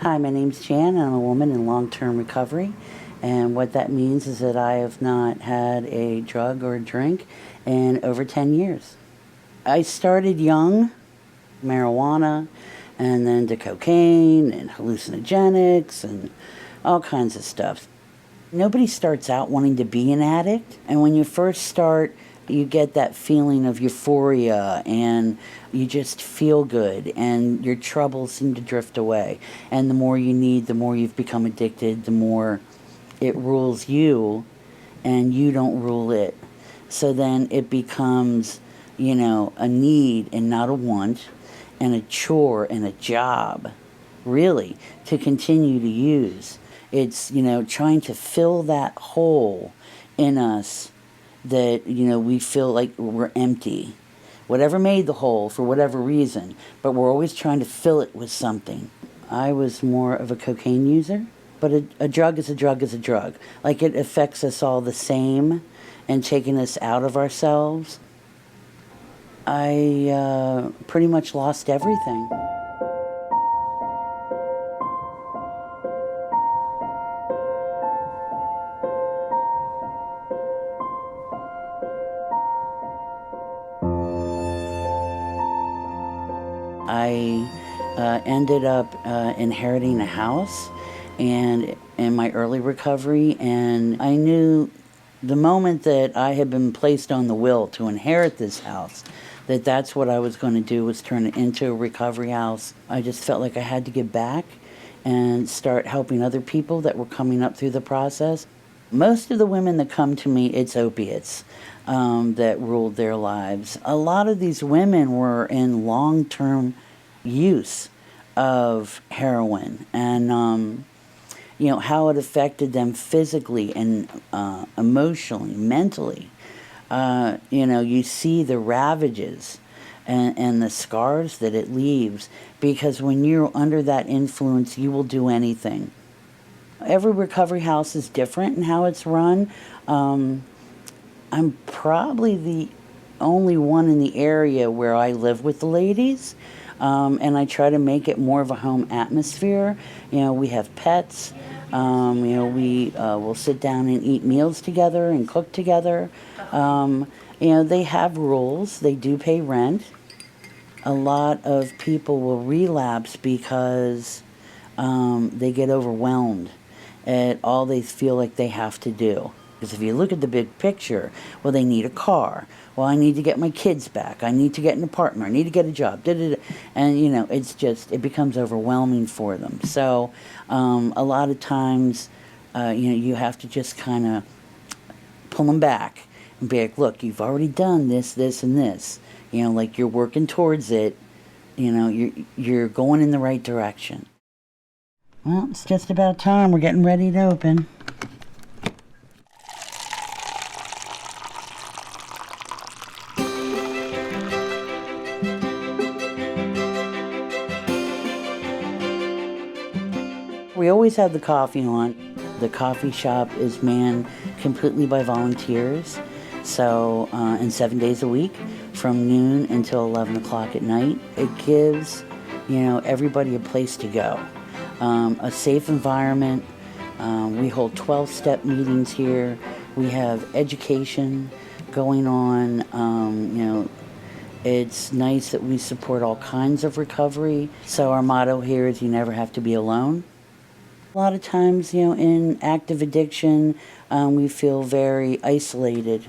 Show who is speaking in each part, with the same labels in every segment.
Speaker 1: Hi, my name's Jan, and I'm a woman in long-term recovery. And what that means is that I have not had a drug or a drink in over 10 years. I started young, marijuana, and then to cocaine and hallucinogenics and all kinds of stuff. Nobody starts out wanting to be an addict, and when you first start, you get that feeling of euphoria and you just feel good and your troubles seem to drift away. And the more you need, the more you've become addicted, the more it rules you and you don't rule it. So then it becomes, a need and not a want, and a chore and a job, really, to continue to use. It's, trying to fill that hole in us that, we feel like we're empty. Whatever made the hole for whatever reason, but we're always trying to fill it with something. I was more of a cocaine user, but a drug is a drug is a drug. Like, it affects us all the same and taking us out of ourselves. I pretty much lost everything. I ended up inheriting a house and in my early recovery, and I knew the moment that I had been placed on the will to inherit this house, that that's what I was going to do, was turn it into a recovery house. I just felt like I had to give back and start helping other people that were coming up through the process. Most of the women that come to me, it's opiates that ruled their lives. A lot of these women were in long-term use of heroin, and how it affected them physically and emotionally, mentally. You see the ravages and the scars that it leaves, because when you're under that influence, you will do anything. Every recovery house is different in how it's run. I'm probably the only one in the area where I live with the ladies, and I try to make it more of a home atmosphere. We have pets. We will sit down and eat meals together and cook together. They have rules. They do pay rent. A lot of people will relapse because they get overwhelmed at all they feel like they have to do. Because if you look at the big picture, well, they need a car. Well, I need to get my kids back. I need to get an apartment. I need to get a job. And, it becomes overwhelming for them. So a lot of times, you have to just kind of pull them back and be like, look, you've already done this, this, and this. Like, you're working towards it. You're going in the right direction. Well, it's just about time. We're getting ready to open. We always have the coffee on. The coffee shop is manned completely by volunteers, so and 7 days a week from noon until 11 o'clock at night. It gives, everybody a place to go, a safe environment. We hold 12-step meetings here. We have education going on. It's nice that we support all kinds of recovery. So our motto here is, you never have to be alone. A lot of times, in active addiction, we feel very isolated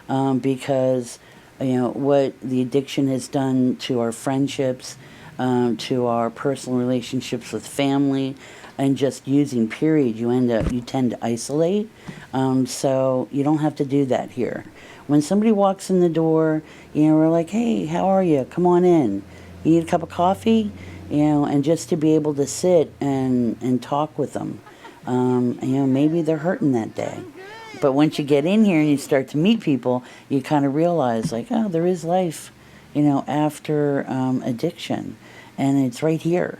Speaker 1: because, what the addiction has done to our friendships, to our personal relationships with family, and just using, period, you tend to isolate. So you don't have to do that here. When somebody walks in the door, we're like, hey, how are you? Come on in. You need a cup of coffee? And just to be able to sit and talk with them. Maybe they're hurting that day. But once you get in here and you start to meet people, you kind of realize, like, oh, there is life, after addiction. And it's right here.